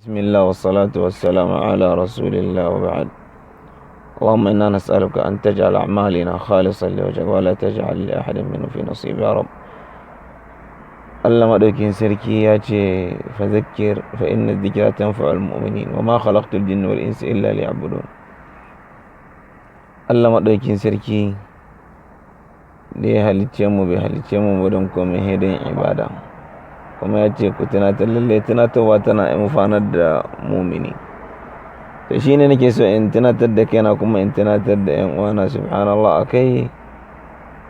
بسم الله والصلاة والسلام على رسول الله وبعد. اللهم إنا نسألك أن تجعل أعمالنا خالصا لوجهك ولا تجعل لأحد منه في نصيب يا رب. Allah maɗaukin sarki ya ce fa zakkir fa inna dhikra tanfa'ul mu'minin wa ma khalaqtul jinna wal insa illa liya'budun. Allah maɗaukin sarki da ya halicce mu bai halicce mu ba don komai sai don ibada, kuma ya ce ku tunatar, lalle tunatarwa tana amfanar da mumini. To shine nake so in tunatar da kaina kuma in tunatar da ƴan uwana. Subhanallah, akai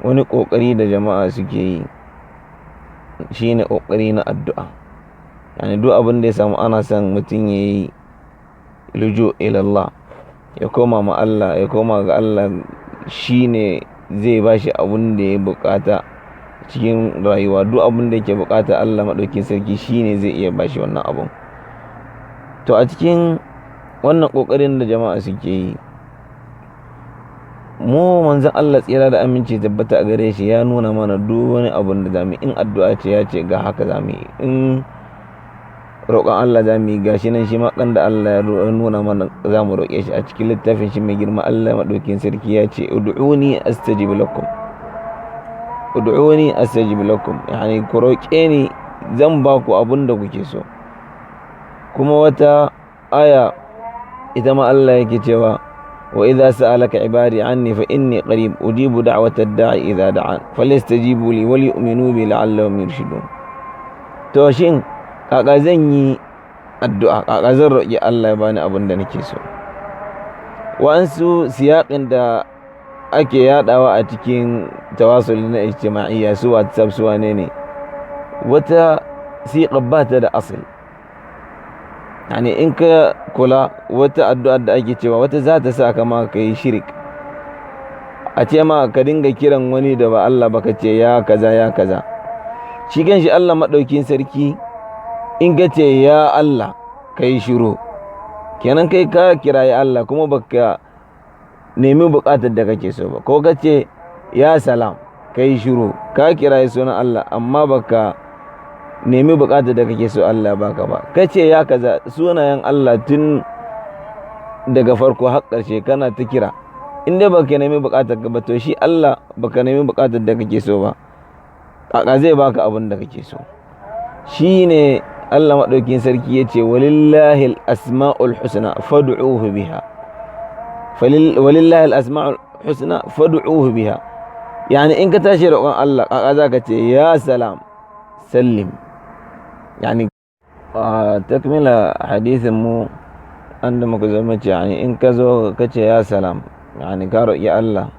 wani kokari da jama'a suke yi shine kokari na addu'a. Yani duk abin da ya samu ana son mutum yayi luju ila Allah, ya koma ma Allah, ya koma ga Allah, shine zai bashi abin da ya bukata cikin rayuwa. Duk abin da yake bukata Allah madaukin sarki shine zai iya bashi wannan abun. To a cikin wannan kokarin da jama'a suke yi, mu manzon Allah tsira da aminci tabbata a gare shi ya nuna mana duk wani abun da zamu, in addu'a ce ya ce ga haka zamu yi, in roƙon Allah zamu yi gashi nan shi ma kan da Allah ya nuna mana zamu roƙe shi a cikin littafin shi mai girma. Allah madaukin sarki ya ce ud'uni astajib lakum, ud'uni astajib lakum, yani ku roƙe ni zan ba ku abin da kuke so. Kuma wata aya ita ma Allah yake cewa wa idza sa'alaka ibadi anni fa inni qarib ujibu da'wata ad-da'i idza da'an falyastajibu li wa liyu'minu bi la'allahum yarshudun. To shin kaka zan yi addu'a, kaka zan roƙi Allah ya bani abin da nake so? Wa'ansu siyaƙin da ake yadawa a cikin tawasul na ijtima'iyya, su WhatsApp, su wane ne, wata siƙa ba ta da asali. Yani in ka kula wata addu'ar da ake cewa wata za ta sa ka ma ka yi shirik, a ce ma ka dinga kiran wani da ba Allah ba, ka ce ya kaza ya kaza. Shi kanshi Allah maɗaukin sarki in ka ce ya Allah ka yi shiru, kenan kai ka kirayi Allah kuma baka nemi buƙatar da kake so ba. Ko ka ce ya salam ka yi shiru, ka kirayi sunan Allah amma baka nemi buƙatar da kake so Allah baka ba. Ka ce ya kaza, sunayen Allah tun daga farko har ƙarshe kana ta kira, in dai baka nemi buƙatar ka ba, to shi Allah baka nemi buƙatar da kake so ba, kaka zai baka abin da kake so. Shine Allah madaukin sarki yace walillahi al-asma'ul husna fad'uhu biha, walillahi al-asma'ul husna fad'uhu biha. Yani in ka tashi roƙon Allah, kaka zaka ce ya salam sallim. Yani takmila hadisin mu an da muka zama ce, yani in ka zo ka ce ya salam, yani ka roƙi Allah,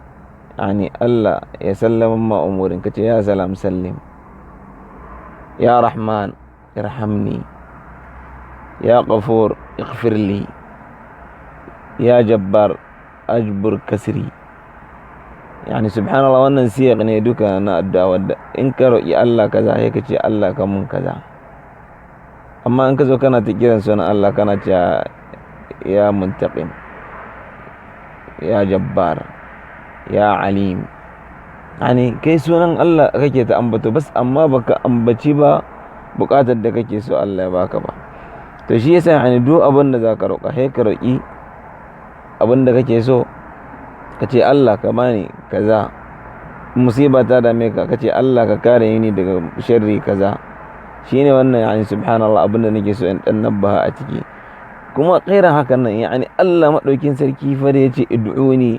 yani Allah ya sallama ma umurin, ka ce ya salam sallim. Ya Rahman irhamni, ya Ghafur ighfirli, ya Jabbar ajbur kasri. Yani subhanallah, wannan siyaq ne duka na addu'a wadda in ka roƙi Allah kaza sai ka ce Allah ka mun kaza. Amma in ka zo kana ta kiran sunan Allah, kana ce ya Muntaqim, ya Jabbar, ya Alim, yani kai sunan Allah kake ta ambato bas, amma baka ambaci ba buƙatar da kake so Allah ya baka ba. To shi yasa yani duk abin da zaka roƙa sai ka roƙi abin da kake so, ka ce Allah ka bani kaza. Musiba ta dame ka, ka ce Allah ka kare ni daga sharri kaza. Shine wannan yani subhanallah abin da nake so in dan nabbaha a ciki. Kuma khairan hakan nan, yani Allah madaukin sarki fa da yace ud'uni,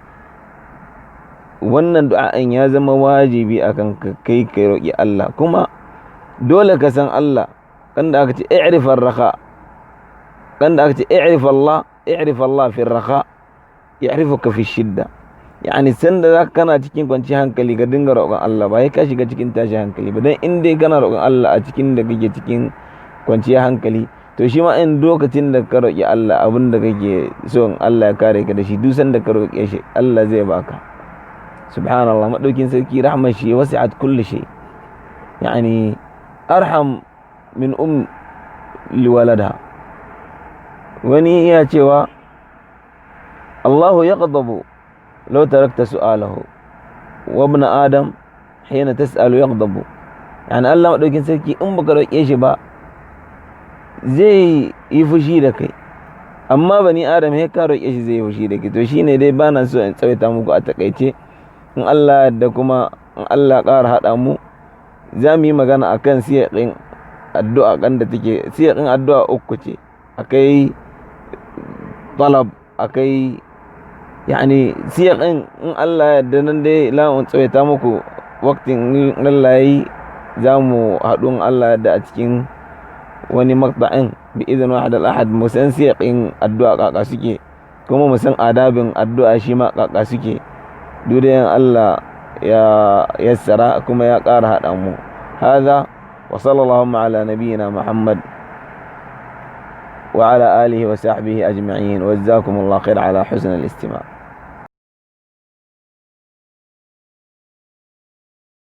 wannan du'a'in ya zama wajibi akan ka kai roƙi Allah. Kuma dole ka san Allah, kan da aka ce i'rif ar-raha, kan da aka ce i'rif Allah fi ar-raha ya'rifuka fi shidda. Yani sanda za kana cikin kwanciyar hankali ka dinga roƙon Allah, ba sai ka shiga cikin tashi hankali ba. Dan in dai kana roƙon Allah a cikin da kake cikin kwanciyar hankali, to shi ma in lokacin da ka roƙi Allah abin da kake so in Allah ya kare ka da shi, duk sanda ka roƙe shi Allah zai baka. Subhanallah, madaukin sarki rahmar shi wasi'at kulli shay, yani arham min liwalada. Wani iya cewa Allahu yaqdabu law tarakta su'alahu wa ibn adam hina tas'alu yaqdabu. Yani Allah madaukin sarki in baka roƙe shi ba zai yi fushi da kai, amma bani adam ya ka roƙe shi zai yi fushi da kai. To shine dai bana so in tsawaita muku a takaice. In Allah da kuma in Allah ƙara haɗa mu, za mu yi magana akan siyaƙin addu'a kan da take. Siyaƙin addu'a uku ce, akai talab, akai yani siyaƙin. In Allah da nan dai lamun tsawaita muku waktin in Allah yi, za mu haɗu in Allah da a cikin wani maqta'in bi idan wahid al-ahad, mu san siyaƙin addu'a kaka suke, kuma mu san adabin addu'a shi ma kaka suke. Duriyan Allah ya yassara kuma ya ƙara haɗa mu. Hada wa sallallahu ala nabiyyina Muhammad wa ala alihi wa sahbihi ajma'in, wa jazakumullahu khair ala husn al-istima'.